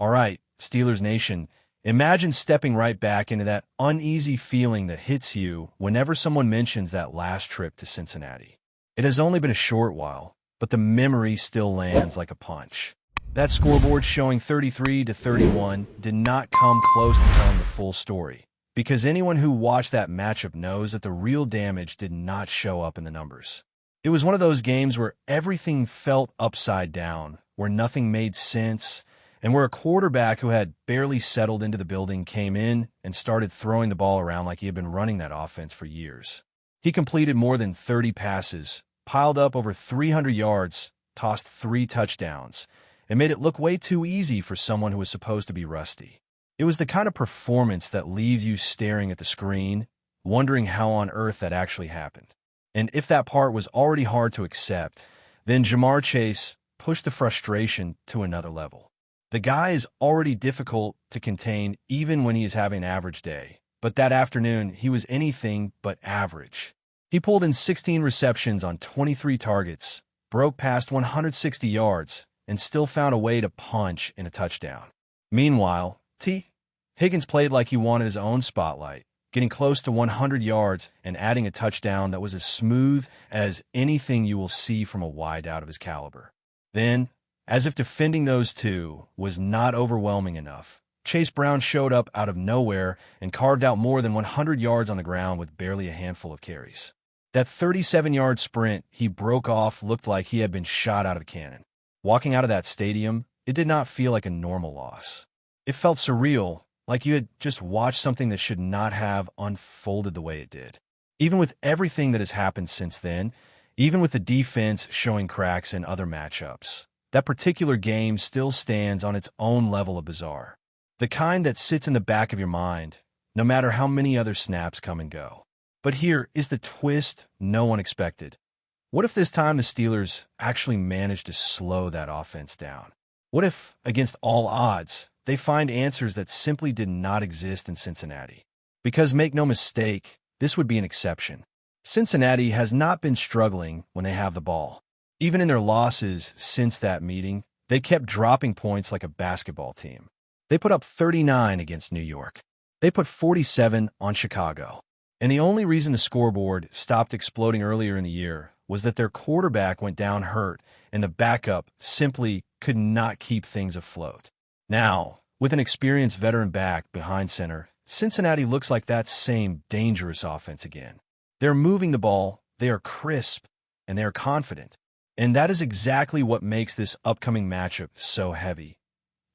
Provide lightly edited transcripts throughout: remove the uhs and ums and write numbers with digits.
All right, Steelers Nation, imagine stepping right back into that uneasy feeling that hits you whenever someone mentions that last trip to Cincinnati. It has only been a short while, but the memory still lands like a punch. That scoreboard showing 33-31 did not come close to telling the full story, because anyone who watched that matchup knows that the real damage did not show up in the numbers. It was one of those games where everything felt upside down, where nothing made sense, and where a quarterback who had barely settled into the building came in and started throwing the ball around like he had been running that offense for years. He completed more than 30 passes, piled up over 300 yards, tossed 3 touchdowns, and made it look way too easy for someone who was supposed to be rusty. It was the kind of performance that leaves you staring at the screen, wondering how on earth that actually happened. And if that part was already hard to accept, then Ja'Marr Chase pushed the frustration to another level. The guy is already difficult to contain even when he is having an average day, but that afternoon he was anything but average. He pulled in 16 receptions on 23 targets, broke past 160 yards, and still found a way to punch in a touchdown. Meanwhile, Higgins played like he wanted his own spotlight, getting close to 100 yards and adding a touchdown that was as smooth as anything you will see from a wideout of his caliber. Then, as if defending those two was not overwhelming enough, Chase Brown showed up out of nowhere and carved out more than 100 yards on the ground with barely a handful of carries. That 37-yard sprint he broke off looked like he had been shot out of a cannon. Walking out of that stadium, it did not feel like a normal loss. It felt surreal, like you had just watched something that should not have unfolded the way it did. Even with everything that has happened since then, even with the defense showing cracks in other matchups, that particular game still stands on its own level of bizarre. The kind that sits in the back of your mind, no matter how many other snaps come and go. But here is the twist no one expected. What if this time the Steelers actually managed to slow that offense down? What if, against all odds, they find answers that simply did not exist in Cincinnati? Because make no mistake, this would be an exception. Cincinnati has not been struggling when they have the ball. Even in their losses since that meeting, they kept dropping points like a basketball team. They put up 39 against New York. They put 47 on Chicago. And the only reason the scoreboard stopped exploding earlier in the year was that their quarterback went down hurt and the backup simply could not keep things afloat. Now, with an experienced veteran back behind center, Cincinnati looks like that same dangerous offense again. They're moving the ball, they are crisp, and they are confident. And that is exactly what makes this upcoming matchup so heavy.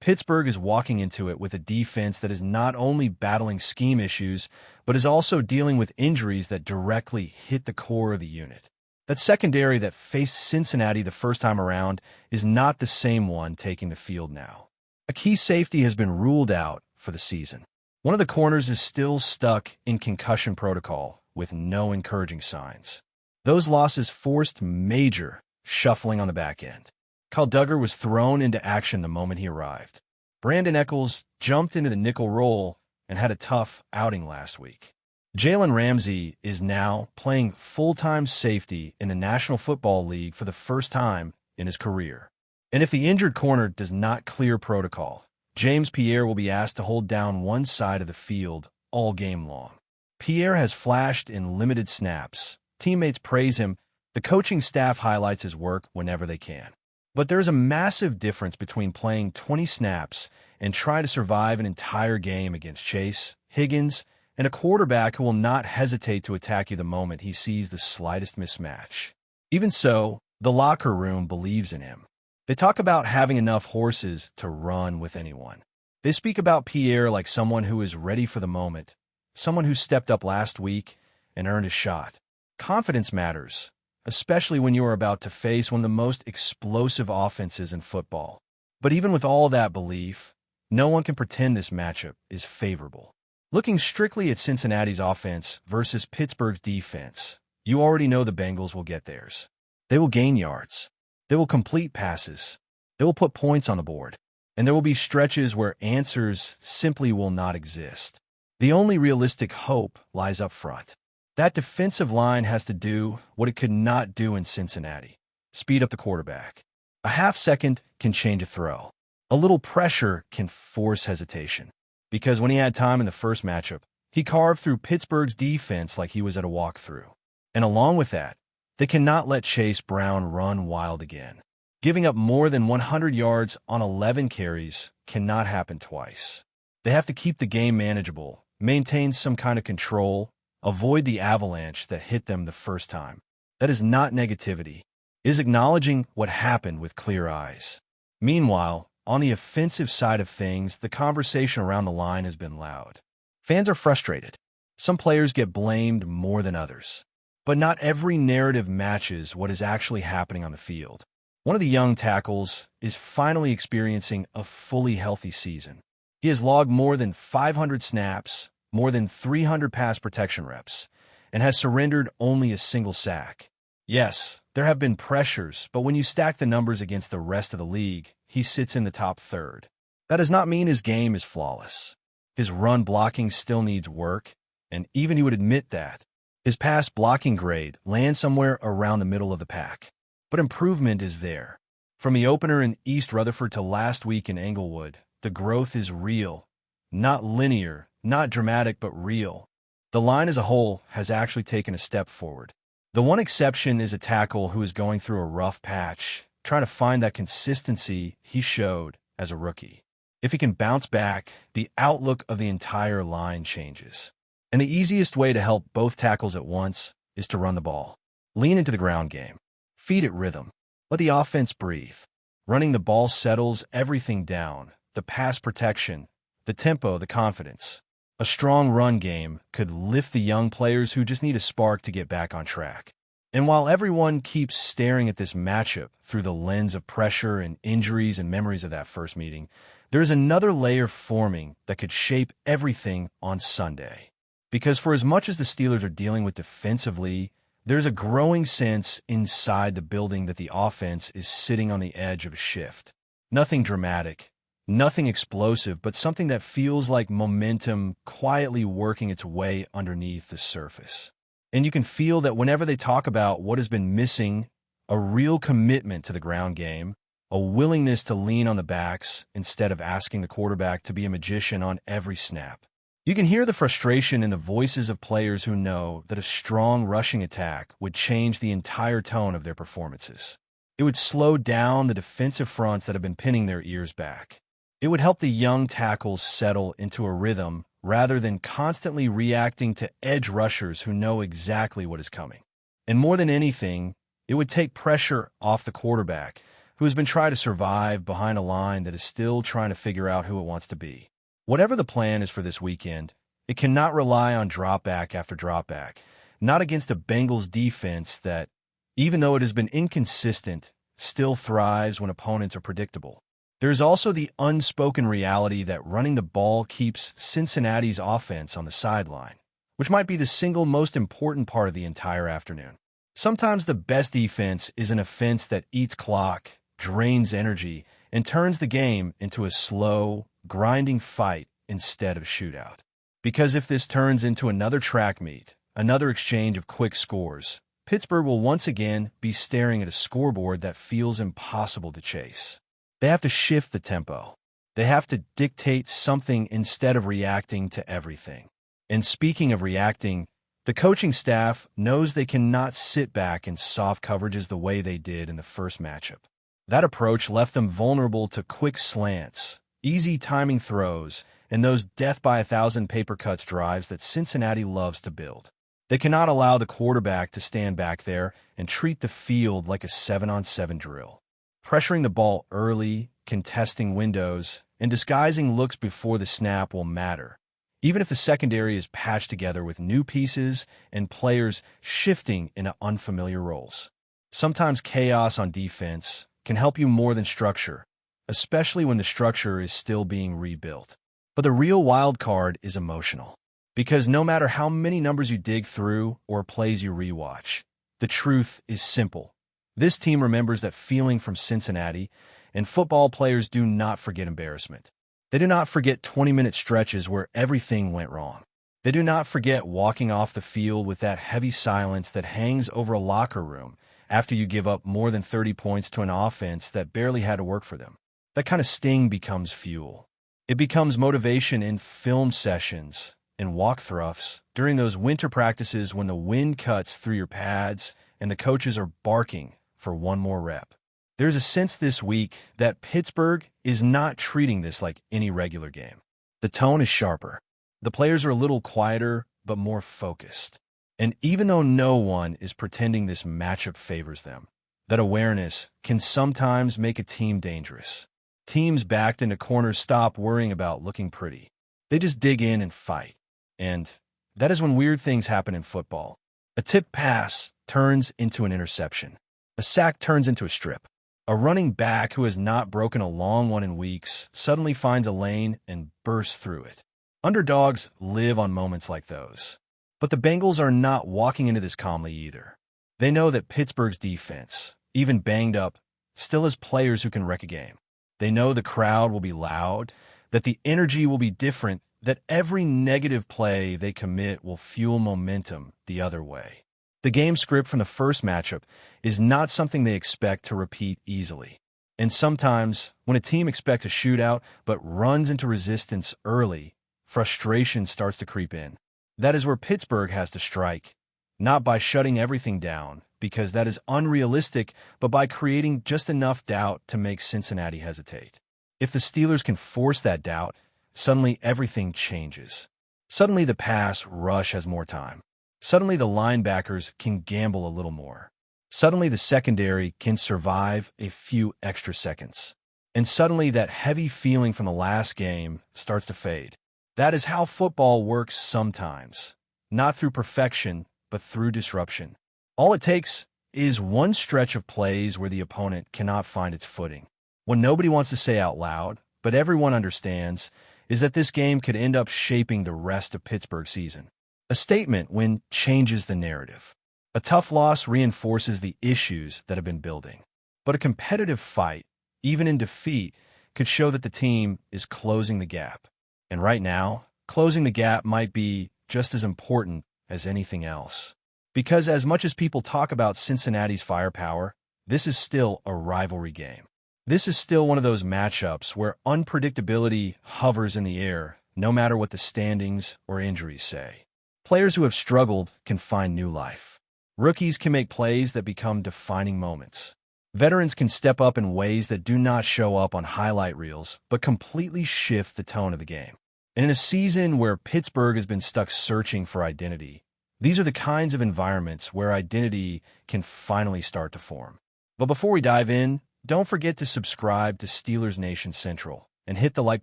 Pittsburgh is walking into it with a defense that is not only battling scheme issues, but is also dealing with injuries that directly hit the core of the unit. That secondary that faced Cincinnati the first time around is not the same one taking the field now. A key safety has been ruled out for the season. One of the corners is still stuck in concussion protocol with no encouraging signs. Those losses forced major shuffling on the back end. Kyle Duggar was thrown into action the moment he arrived. Brandon Echols jumped into the nickel role and had a tough outing last week. Jalen Ramsey is now playing full-time safety in the National Football League for the first time in his career. And if the injured corner does not clear protocol, James Pierre will be asked to hold down one side of the field all game long. Pierre has flashed in limited snaps. Teammates praise him. The coaching staff highlights his work whenever they can. But there's a massive difference between playing 20 snaps and trying to survive an entire game against Chase, Higgins, and a quarterback who will not hesitate to attack you the moment he sees the slightest mismatch. Even so, the locker room believes in him. They talk about having enough horses to run with anyone. They speak about Pierre like someone who is ready for the moment, someone who stepped up last week and earned a shot. Confidence matters, especially when you are about to face one of the most explosive offenses in football. But even with all that belief, no one can pretend this matchup is favorable. Looking strictly at Cincinnati's offense versus Pittsburgh's defense, you already know the Bengals will get theirs. They will gain yards. They will complete passes. They will put points on the board. And there will be stretches where answers simply will not exist. The only realistic hope lies up front. That defensive line has to do what it could not do in Cincinnati: speed up the quarterback. A half second can change a throw. A little pressure can force hesitation, because when he had time in the first matchup, he carved through Pittsburgh's defense like he was at a walkthrough. And along with that, they cannot let Chase Brown run wild again. Giving up more than 100 yards on 11 carries cannot happen twice. They have to keep the game manageable, maintain some kind of control, avoid the avalanche that hit them the first time. That is not negativity. It is acknowledging what happened with clear eyes. Meanwhile, on the offensive side of things, the conversation around the line has been loud. Fans are frustrated. Some players get blamed more than others. But not every narrative matches what is actually happening on the field. One of the young tackles is finally experiencing a fully healthy season. He has logged more than 500 snaps, more than 300 pass protection reps, and has surrendered only a single sack. Yes, there have been pressures, but when you stack the numbers against the rest of the league, he sits in the top third. That does not mean his game is flawless. His run blocking still needs work, and even he would admit that. His pass blocking grade lands somewhere around the middle of the pack. But improvement is there. From the opener in East Rutherford to last week in Englewood, the growth is real. Not linear, not dramatic, but real. The line as a whole has actually taken a step forward. The one exception is a tackle who is going through a rough patch, trying to find that consistency he showed as a rookie. If he can bounce back, the outlook of the entire line changes. And the easiest way to help both tackles at once is to run the ball. Lean into the ground game. Feed it rhythm. Let the offense breathe. Running the ball settles everything down. The pass protection, the tempo, the confidence. A strong run game could lift the young players who just need a spark to get back on track. And while everyone keeps staring at this matchup through the lens of pressure and injuries and memories of that first meeting, there is another layer forming that could shape everything on Sunday. Because for as much as the Steelers are dealing with defensively, there's a growing sense inside the building that the offense is sitting on the edge of a shift. Nothing dramatic, nothing explosive, but something that feels like momentum quietly working its way underneath the surface. And you can feel that whenever they talk about what has been missing, a real commitment to the ground game, a willingness to lean on the backs instead of asking the quarterback to be a magician on every snap. You can hear the frustration in the voices of players who know that a strong rushing attack would change the entire tone of their performances. It would slow down the defensive fronts that have been pinning their ears back. It would help the young tackles settle into a rhythm rather than constantly reacting to edge rushers who know exactly what is coming. And more than anything, it would take pressure off the quarterback, who has been trying to survive behind a line that is still trying to figure out who it wants to be. Whatever the plan is for this weekend, it cannot rely on drop-back after drop-back, not against a Bengals defense that, even though it has been inconsistent, still thrives when opponents are predictable. There is also the unspoken reality that running the ball keeps Cincinnati's offense on the sideline, which might be the single most important part of the entire afternoon. Sometimes the best defense is an offense that eats clock, drains energy, and turns the game into a slow, grinding fight instead of shootout. Because if this turns into another track meet, another exchange of quick scores, Pittsburgh will once again be staring at a scoreboard that feels impossible to chase. They have to shift the tempo. They have to dictate something instead of reacting to everything. And speaking of reacting, the coaching staff knows they cannot sit back in soft coverages the way they did in the first matchup. That approach left them vulnerable to quick slants, easy timing throws, and those death-by-a-thousand paper cuts drives that Cincinnati loves to build. They cannot allow the quarterback to stand back there and treat the field like a 7-on-7 drill. Pressuring the ball early, contesting windows, and disguising looks before the snap will matter, even if the secondary is patched together with new pieces and players shifting into unfamiliar roles. Sometimes chaos on defense can help you more than structure, especially when the structure is still being rebuilt. But the real wild card is emotional. Because no matter how many numbers you dig through or plays you rewatch, the truth is simple. This team remembers that feeling from Cincinnati, and football players do not forget embarrassment. They do not forget 20-minute stretches where everything went wrong. They do not forget walking off the field with that heavy silence that hangs over a locker room after you give up more than 30 points to an offense that barely had to work for them. that kind of sting becomes fuel. It becomes motivation in film sessions and walkthroughs, during those winter practices when the wind cuts through your pads and the coaches are barking for one more rep. There's a sense this week that Pittsburgh is not treating this like any regular game. The tone is sharper. The players are a little quieter, but more focused. And even though no one is pretending this matchup favors them, that awareness can sometimes make a team dangerous. Teams backed into corners stop worrying about looking pretty. They just dig in and fight. And that is when weird things happen in football. A tipped pass turns into an interception. A sack turns into a strip. A running back who has not broken a long one in weeks suddenly finds a lane and bursts through it. Underdogs live on moments like those. But the Bengals are not walking into this calmly either. They know that Pittsburgh's defense, even banged up, still has players who can wreck a game. They know the crowd will be loud, that the energy will be different, that every negative play they commit will fuel momentum the other way. The game script from the first matchup is not something they expect to repeat easily. And sometimes, when a team expects a shootout but runs into resistance early, frustration starts to creep in. That is where Pittsburgh has to strike, not by shutting everything down, because that is unrealistic, but by creating just enough doubt to make Cincinnati hesitate. If the Steelers can force that doubt, suddenly everything changes. Suddenly the pass rush has more time. Suddenly the linebackers can gamble a little more. Suddenly the secondary can survive a few extra seconds. And suddenly that heavy feeling from the last game starts to fade. That is how football works sometimes. Not through perfection, but through disruption. All it takes is one stretch of plays where the opponent cannot find its footing. What nobody wants to say out loud, but everyone understands, is that this game could end up shaping the rest of Pittsburgh's season. A statement win changes the narrative. A tough loss reinforces the issues that have been building. But a competitive fight, even in defeat, could show that the team is closing the gap. And right now, closing the gap might be just as important as anything else. Because as much as people talk about Cincinnati's firepower, this is still a rivalry game. This is still one of those matchups where unpredictability hovers in the air, no matter what the standings or injuries say. Players who have struggled can find new life. Rookies can make plays that become defining moments. Veterans can step up in ways that do not show up on highlight reels, but completely shift the tone of the game. And in a season where Pittsburgh has been stuck searching for identity, these are the kinds of environments where identity can finally start to form. But before we dive in, don't forget to subscribe to Steelers Nation Central and hit the like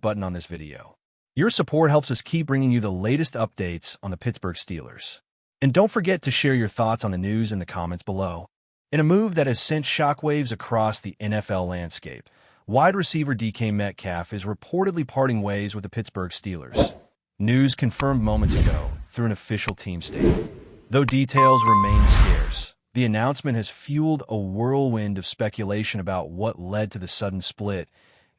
button on this video. Your support helps us keep bringing you the latest updates on the Pittsburgh Steelers. And don't forget to share your thoughts on the news in the comments below. In a move that has sent shockwaves across the NFL landscape, wide receiver DK Metcalf is reportedly parting ways with the Pittsburgh Steelers. News confirmed moments ago through an official team statement. Though details remain scarce, the announcement has fueled a whirlwind of speculation about what led to the sudden split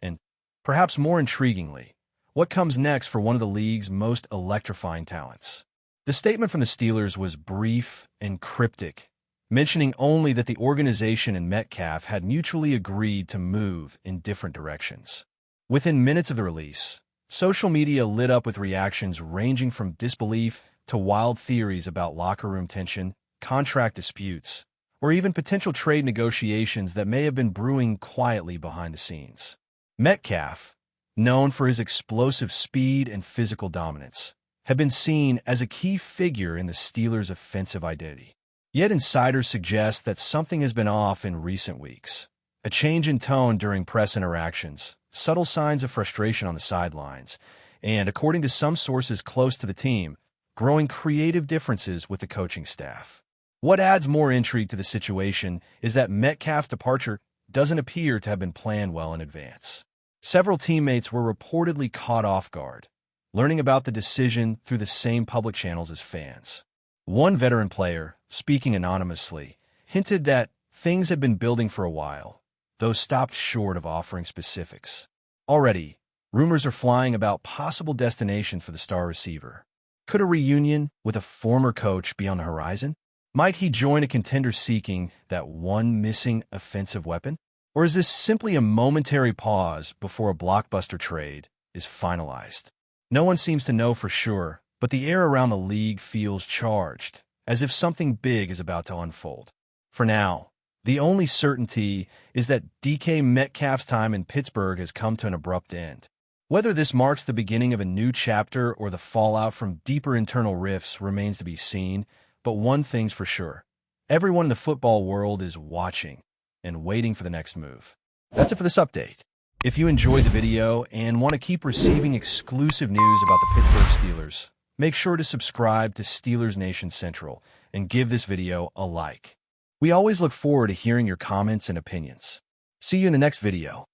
and, perhaps more intriguingly, what comes next for one of the league's most electrifying talents. The statement from the Steelers was brief and cryptic, mentioning only that the organization and Metcalf had mutually agreed to move in different directions. Within minutes of the release, social media lit up with reactions ranging from disbelief to wild theories about locker room tension, contract disputes, or even potential trade negotiations that may have been brewing quietly behind the scenes. Metcalf, known for his explosive speed and physical dominance, had been seen as a key figure in the Steelers' offensive identity. Yet insiders suggest that something has been off in recent weeks. A change in tone during press interactions, subtle signs of frustration on the sidelines, and, according to some sources close to the team, growing creative differences with the coaching staff. What adds more intrigue to the situation is that Metcalf's departure doesn't appear to have been planned well in advance. Several teammates were reportedly caught off guard, learning about the decision through the same public channels as fans. One veteran player, speaking anonymously, hinted that things had been building for a while, though stopped short of offering specifics. Already, rumors are flying about possible destinations for the star receiver. Could a reunion with a former coach be on the horizon? Might he join a contender seeking that one missing offensive weapon? Or is this simply a momentary pause before a blockbuster trade is finalized? No one seems to know for sure, but the air around the league feels charged, as if something big is about to unfold. For now, the only certainty is that DK Metcalf's time in Pittsburgh has come to an abrupt end. Whether this marks the beginning of a new chapter or the fallout from deeper internal rifts remains to be seen, but one thing's for sure. Everyone in the football world is watching and waiting for the next move. That's it for this update. If you enjoyed the video and want to keep receiving exclusive news about the Pittsburgh Steelers, make sure to subscribe to Steelers Nation Central and give this video a like. We always look forward to hearing your comments and opinions. See you in the next video.